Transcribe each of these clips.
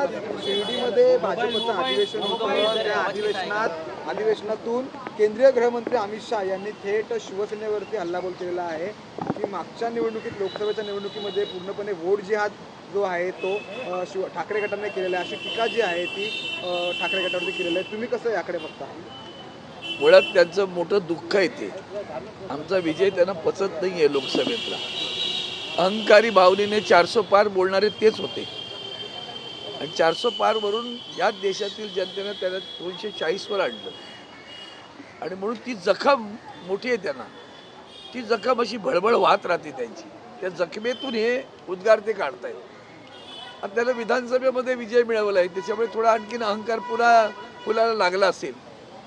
आज शिर्डीमध्ये भाजपचं अधिवेशन होतं. त्या अधिवेशनातून केंद्रीय गृहमंत्री अमित शहा यांनी थेट शिवसेनेवरती हल्लाबोल केलेला आहे की मागच्या निवडणुकीत लोकसभेच्या निवडणुकीमध्ये पूर्णपणे वोट जिहाद जो आहे तो ठाकरे गटाने केलेला आहे, अशी टीका जी आहे ती ठाकरे गटावरती केलेली आहे. तुम्ही कसं याकडे बघता? मुळात त्यांचं मोठं दुःख आहे ते. आमचा विजय त्यांना पचत नाही आहे लोकसभेतला. अहंकारी भावनेने 400 पार बोलणारे तेच होते आणि 400 पार वरून याच देशातील जनतेने त्याला 240वर आणलं आणि म्हणून ती जखम मोठी आहे त्यांना. ती जखम अशी भळभळ वाहत राहते त्यांची. त्या जखमेतून हे उद्गार ते काढतायत. आणि त्याला विधानसभेमध्ये विजय मिळवला आहे, त्याच्यामुळे थोडा आणखीन अहंकार पुन्हा फुलायला लागला असेल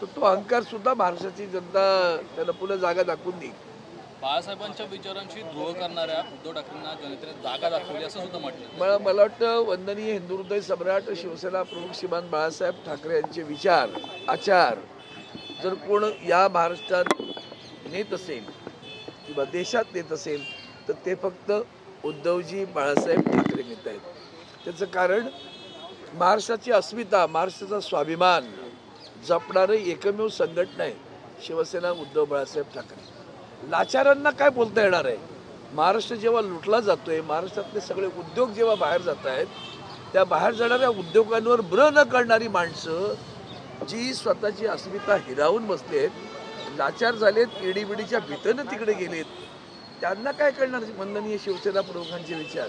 तर तो अहंकार सुद्धा महाराष्ट्राची जनता त्याला पुन्हा जागा दाखवून देईल. बाळासाहेबांच्या विचारांशी द्रोह करणाऱ्या उद्धव ठाकरेंना जनतेने जागा दाखवली असं सुद्धा म्हटलं. मला वाटतं वंदनीय हिंदू हृदय सम्राट शिवसेना प्रमुख श्रीमान बाळासाहेब ठाकरे यांचे विचार आचार जर कोण या महाराष्ट्रात नेत असेल किंवा देशात नेत असेल तर ते फक्त उद्धवजी बाळासाहेब ठाकरे नेत आहेत. त्याचं कारण महाराष्ट्राची अस्मिता, महाराष्ट्राचा स्वाभिमान जपणारं एकमेव संघटना आहे शिवसेना उद्धव बाळासाहेब ठाकरे. लाचारांना काय बोलता येणार आहे? महाराष्ट्र जेव्हा लुटला जातोय, महाराष्ट्रातले सगळे उद्योग जेव्हा बाहेर जात आहेत, त्या बाहेर जाणाऱ्या उद्योगांवर ब्र न करणारी माणसं जी स्वतःची अस्मिता हिरावून बसलेत, लाचार झालेत, ईडीबीडीच्या भीतीनं तिकडे गेलेत, त्यांना काय कळणार? वंदनीय शिवसेना प्रमुखांचे विचार.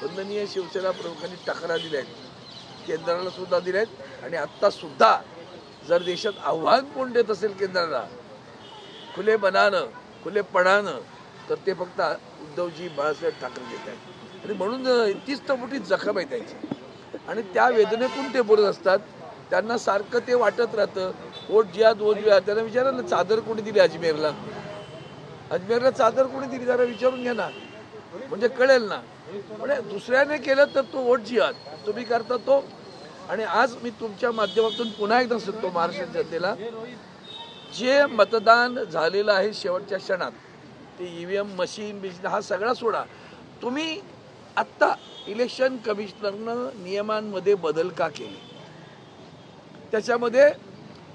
वंदनीय शिवसेना प्रमुखांनी तक्रार दिल्या आहेत, केंद्राला सुद्धा दिल्या आहेत. आणि आत्ता सुद्धा जर देशात आव्हान कोण देत असेल केंद्राला खुले मनानं खुलेपणानं तर ते फक्त उद्धवजी बाळासाहेब ठाकरे देत आहेत. आणि म्हणून तीच तर मोठी जखम आहे त्यांची आणि त्या वेदनेतून ते बोलत असतात. त्यांना सारखं ते वाटत राहतं वोट जिहाद वोट जिहाद. त्यांना विचारा ना, चादर कोणी दिली अजमेरला? अजमेरला चादर कोणी दिली जरा विचारून घ्या ना, म्हणजे कळेल ना. म्हणजे दुसऱ्याने केलं तर तो वोट जिहाद, तुम्ही करता तो. आणि आज मी तुमच्या माध्यमातून पुन्हा एकदा सांगतो महाराष्ट्र जनतेला, जे मतदान झालेलं आहे शेवटच्या क्षणात, ते EVM मशीन हा सगळा सोडा. तुम्ही आत्ता इलेक्शन कमिशनरनं नियमांमध्ये बदल का केले? त्याच्यामध्ये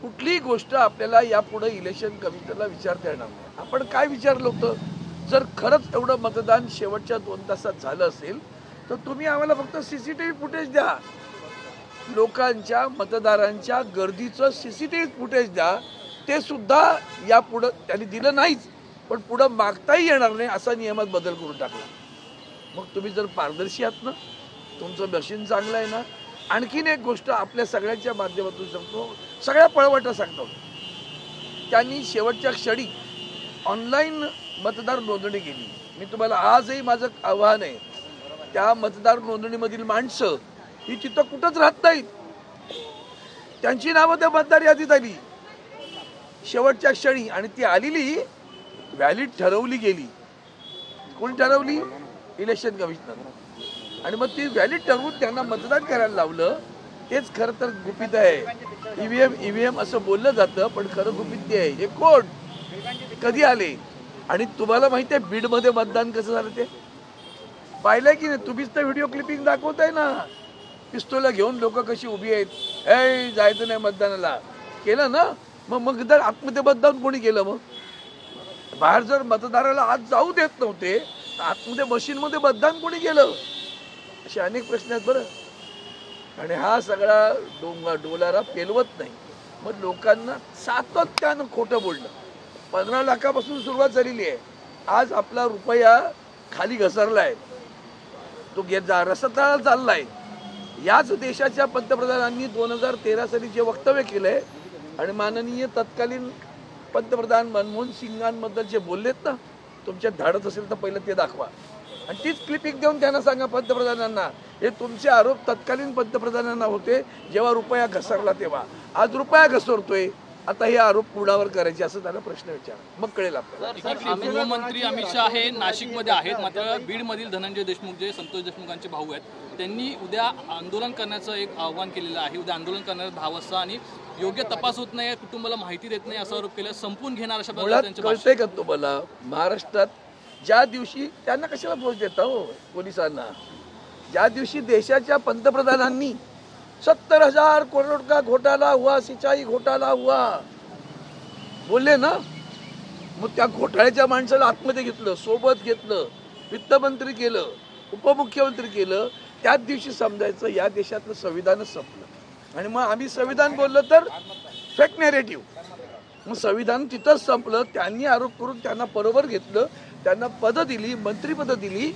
कुठलीही गोष्ट आपल्याला यापुढे इलेक्शन कमिशनरला विचारता येणार नाही. आपण काय विचारलं होतं? जर खरंच एवढं मतदान शेवटच्या 2 तासात झालं असेल तर तुम्ही आम्हाला फक्त CCTV फुटेज द्या. लोकांच्या मतदारांच्या गर्दीचं CCTV फुटेज द्या. ते सुद्धा यापुढं त्यांनी दिलं नाहीच, पण पुढं मागताही येणार नाही असा नियमात बदल करून टाकला. मग तुम्ही जर पारदर्शी आहात ना, तुमचं मशीन चांगलं आहे ना. आणखीन एक गोष्ट आपल्या सगळ्यांच्या माध्यमातून सांगतो, सगळ्या पळवाटा सांगतो. त्यांनी शेवटच्या क्षणी ऑनलाईन मतदार नोंदणी केली. मी तुम्हाला आजही माझं आव्हान आहे, त्या मतदार नोंदणीमधील माणसं ही तिथं कुठंच राहत नाहीत. त्यांची नावं त्या मतदार यादीत आली शेवटच्या क्षणी आणि ती आलेली व्हॅलिड ठरवली गेली. कोण ठरवली? Election commissioner. आणि मग ती व्हॅलिड ठरवून त्यांना मतदान करायला लावलं. तेच खरं तर गुपित आहे. EVM असं बोललं जातं, पण खरं गुपित ते आहे. हे कोण कधी आले? आणि तुम्हाला माहिती आहे बीडमध्ये मतदान कसं झालं ते पाहिलंय की नाही? तुम्हीच तर व्हिडिओ क्लिपिंग दाखवताय ना, पिस्तोला घेऊन लोक कशी उभी आहेत, ए जायचं नाही मतदानाला, केलं ना. मग जर आतमध्ये मतदान कोणी केलं? मग बाहेर जर मतदाराला आत जाऊ देत नव्हते तर आतमध्ये मशीनमध्ये मतदान कोणी केलं? असे अनेक प्रश्न आहेत बरं. आणि हा सगळा डोलारा पेलवत नाही. मग लोकांना सातत्यानं खोटं बोलणं. 15 लाखापासून सुरुवात झालेली आहे. आज आपला रुपया खाली घसरला आहे, तो रसतळाला चाललाय. याच देशाच्या पंतप्रधानांनी 2013 साली जे वक्तव्य केलंय आणि माननीय तत्कालीन पंतप्रधान मनमोहन सिंगांबद्दल जे बोललेत ना, तुमच्या धाडत असेल तर पहिलं ते दाखवा आणि तीच क्लिपिंग देऊन त्यांना सांगा पंतप्रधानांना, हे तुमचे आरोप तत्कालीन पंतप्रधानांना होते जेव्हा रुपया घसरला तेव्हा. आज रुपया घसरतोय, आता हे आरोप पुढावर करायचे असं त्याला प्रश्न विचारा, मग कळेल आपल्याला. गृहमंत्री अमित शहा हे नाशिकमध्ये आहेत, मात्र बीडमधील धनंजय देशमुख जे संतोष देशमुखांचे भाऊ आहेत, त्यांनी उद्या आंदोलन करण्याचं एक आव्हान केलेलं आहे. उद्या आंदोलन करणार 10 वाजता आणि योग्य तपास होत नाही, कुटुंबाला माहिती देत नाही असा आरोप केला. संपून घेणार अशा प्रकारचे कळतंय का तुम्हाला? महाराष्ट्रात ज्या दिवशी त्यांना कशाला दोष देता हो पोलिसांना, ज्या दिवशी देशाच्या पंतप्रधानांनी 70,000 करोड़ का घोटाला हुआ, सिंचाई घोटाला हुआ बोलले ना. मग त्या घोटाळ्याच्या माणसाला आतमध्ये घेतलं, सोबत घेतलं, वित्तमंत्री केलं, उपमुख्यमंत्री केलं. त्याच दिवशी समजायचं या देशातलं संविधानच संपलं. आणि मग आम्ही संविधान बोललो तर फेक नॅरेटिव्ह. मग संविधान तिथंच संपलं. त्यांनी आरोप करून त्यांना बरोबर घेतलं, त्यांना पदं दिली, मंत्रीपदं दिली.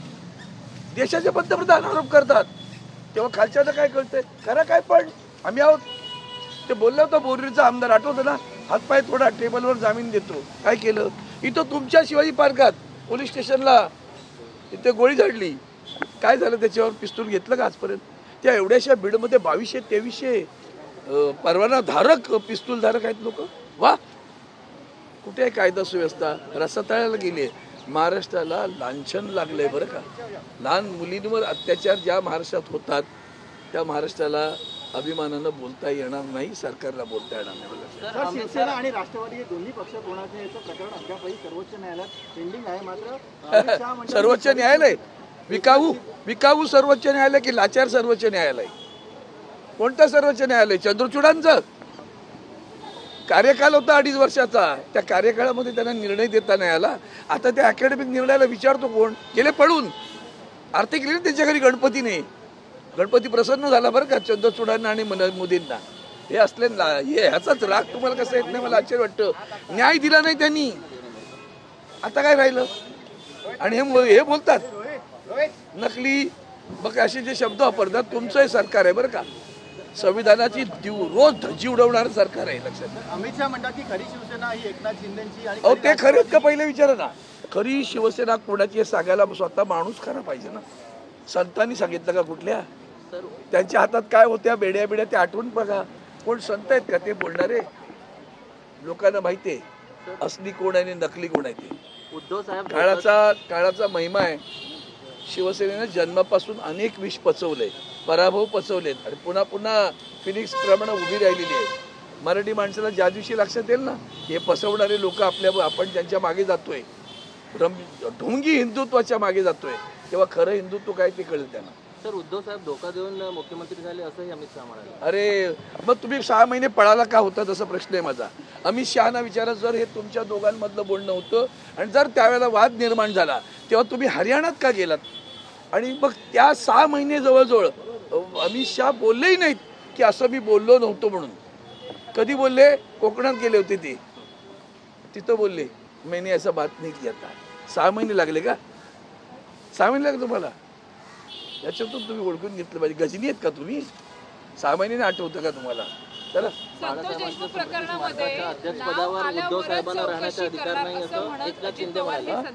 देशाचे पंतप्रधान आरोप करतात तेव्हा खालच्याला काय कळतंय? खरं काय पण आम्ही आहोत. ते बोललं होतं बोरीचा आमदार, आठवतं ना, हातपाय थोडा टेबलवर जामीन देतो. काय केलं? इथं तुमच्या शिवाजी पार्कात पोलीस स्टेशनला इथे गोळी झाडली. काय झालं? त्याच्यावर पिस्तूल घेतलं का आजपर्यंत? त्या एवढ्याशा बीडमध्ये 2200-2300 परवाना धारक, पिस्तूल धारक आहेत लोक. वा, कुठे आहे कायदा सुव्यवस्था? रसातळाला गेली. महाराष्ट्राला लांछन लागलंय बरं का. लहान मुलींवर अत्याचार ज्या महाराष्ट्रात होतात त्या महाराष्ट्राला अभिमानानं बोलता येणार नाही, सरकारला बोलता येणार नाही. शिवसेना आणि राष्ट्रवादी हे दोन्ही पक्ष कोणाचे याचं प्रकरण अद्यापही सर्वोच्च न्यायालयात पेंडिंग आहे. मात्र सर्वोच्च न्यायालय विकाऊ सर्वोच्च न्यायालय की लाचार सर्वोच्च न्यायालय? कोणतं सर्वोच्च न्यायालय? चंद्रचूडांचं कार्यकाल होता 2.5 वर्षाचा. त्या कार्यकाळामध्ये त्यांना निर्णय देता नाही आला. आता त्या अकॅडमिक निर्णयाला विचारतो कोण? गेले पळून. आर्थिक लिहिली त्यांच्या घरी गणपतीने. गणपती प्रसन्न झाला बरं का चंद्रचूडांना आणि मोदींना. हे असले ह्याचाच राग तुम्हाला कसं येत नाही मला आश्चर्य वाटतं. न्याय दिला नाही त्यांनी, आता काय राहिलं? आणि हे बोलतात नकली बघ असे जे शब्द वापरतात. तुमचं हे सरकार आहे बरं का, संविधानाची रोज धज्जी उडवणारं सरकार आहे, लक्षात. अमित शहा म्हणतात की खरी शिवसेना ही एकनाथ शिंदेची. आणि अहो ते खरेच का पहिले विचारा ना. खरी शिवसेना कोणाची हे सांगायला स्वतः माणूस खरा पाहिजे ना. संतांनी सांगितलं का कुठल्या? त्यांच्या हातात काय होत्या बेड्या ते आठवून बघा. कोण संत आहेत का ते बोलणारे? लोकांना माहिती आहे असली कोण आहे आणि नकली कोण आहे ते. उद्धव साहेब काळाचा महिमा आहे. शिवसेनेनं जन्मापासून अनेक विष पचवले, पराभव पचवलेत आणि पुन्हा फिनिक्स प्रमाणे उभी राहिलेली आहे. मराठी माणसाला ज्या दिवशी लक्षात येईल ना हे पसवणारे लोक आपण त्यांच्या मागे जातोय, ढोंगी हिंदुत्वाच्या मागे जातोय, तेव्हा खरं हिंदुत्व काय ते कळेल त्यांना. सर, उद्धव साहेब धोका देऊन मुख्यमंत्री झाले असंही अमित शहा म्हणाले. अरे मग तुम्ही 6 महिने पळाला का होता तसा प्रश्न आहे माझा. अमित शहाना विचारा, जर हे तुमच्या दोघांमधलं बोलणं होतं आणि जर त्यावेळेला वाद निर्माण झाला तेव्हा तुम्ही हरियाणात का गेलात? आणि मग त्या 6 महिने जवळजवळ अमित शहा बोललेही नाहीत की असं मी बोललो नव्हतो म्हणून. कधी बोलले? कोकणात गेले होते ते, तिथं बोलले मैंने ऐसा बात नहीं किया था. 6 महिने लागले का? 6 महिने लागले तुम्हाला? याच्यातून तुम्ही ओळखून घेतलं पाहिजे. गजनी आहेत का तुम्ही? 6 महिन्याने आठवतं का तुम्हाला? चला. संतोष देशमुख प्रकरणामध्ये अध्यक्षपदावर उद्धव साहेबांना राहण्याचा अधिकार नाही असं एकनाथ शिंदे म्हणाले.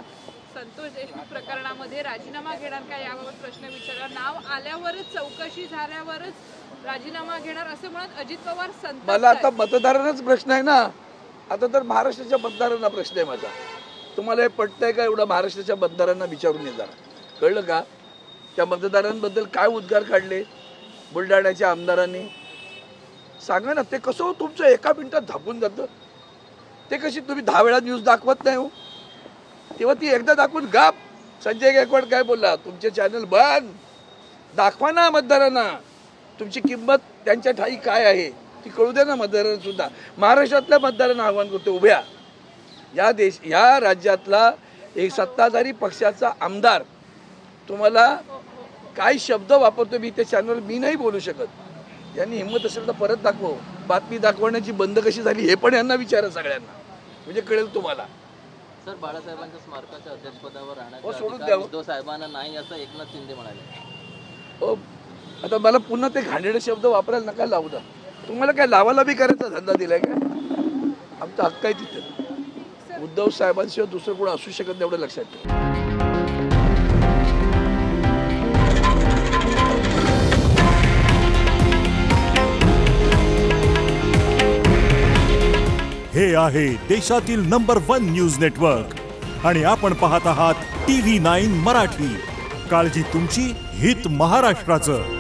संतोष देशमुख प्रकरणामध्ये राजीनामा घेणार का याबाबत प्रश्न विचारला. नाव आल्यावरच, चौकशी झाल्यावरच राजीनामा घेणार असं म्हणत अजित पवार संतप्त. मला आता मतदारांनाच प्रश्न आहे ना. आता तर महाराष्ट्राच्या मतदारांना प्रश्न आहे माझा. तुम्हाला हे पटतंय का? एवढं महाराष्ट्राच्या मतदारांना विचारून ये जरा, कळलं का? त्या मतदारांबद्दल काय उद्गार काढले बुलढाण्याच्या आमदारांनी? सांगा ना. ते कसं तुमचं एका मिनिटात झापून जातं. ते कशी तुम्ही 10 वेळा न्यूज दाखवत नाही हो, तेव्हा ती एकदा दाखवून गाप. संजय गायकवाड काय बोलला? तुमचे चॅनल बंद. दाखवा ना मतदारांना तुमची किंमत, त्यांच्या ठाई काय आहे ती कळू द्या ना मतदारांना सुद्धा. महाराष्ट्रातल्या मतदारांना आव्हान करतो, उभ्या या राज्यातला एक सत्ताधारी पक्षाचा आमदार तुम्हाला काय शब्द वापरतो मी ते चॅनल मी नाही बोलू शकत. यांनी हिंमत असेल तर परत दाखव. बातमी दाखवण्याची बंद कशी झाली हे पण यांना विचारा सगळ्यांना, म्हणजे कळेल तुम्हाला. सर, बाळासाहेबांच्या स्मारकाच्या अध्यक्षपदावर राहण्याचा सोडून अधिकार द्यावं. उद्धव साहेबांना नाही असं एकनाथ शिंदे म्हणाले. आता मला पुन्हा ते घाणेरडे शब्द वापरायला नका लावू द्या. तुम्हाला काय लावाला बी करायचा धंदा दिलाय का? आमचा हक्क आहे तिथे. उद्धव साहेबांशिवाय दुसरं कोण असू शकत नाही, एवढं लक्षात ठेवा. हे आहे देशातील नंबर 1 न्यूज नेटवर्क आणि आपण पाहत आहात TV9 मराठी. काळजी तुमची, हित महाराष्ट्राचं.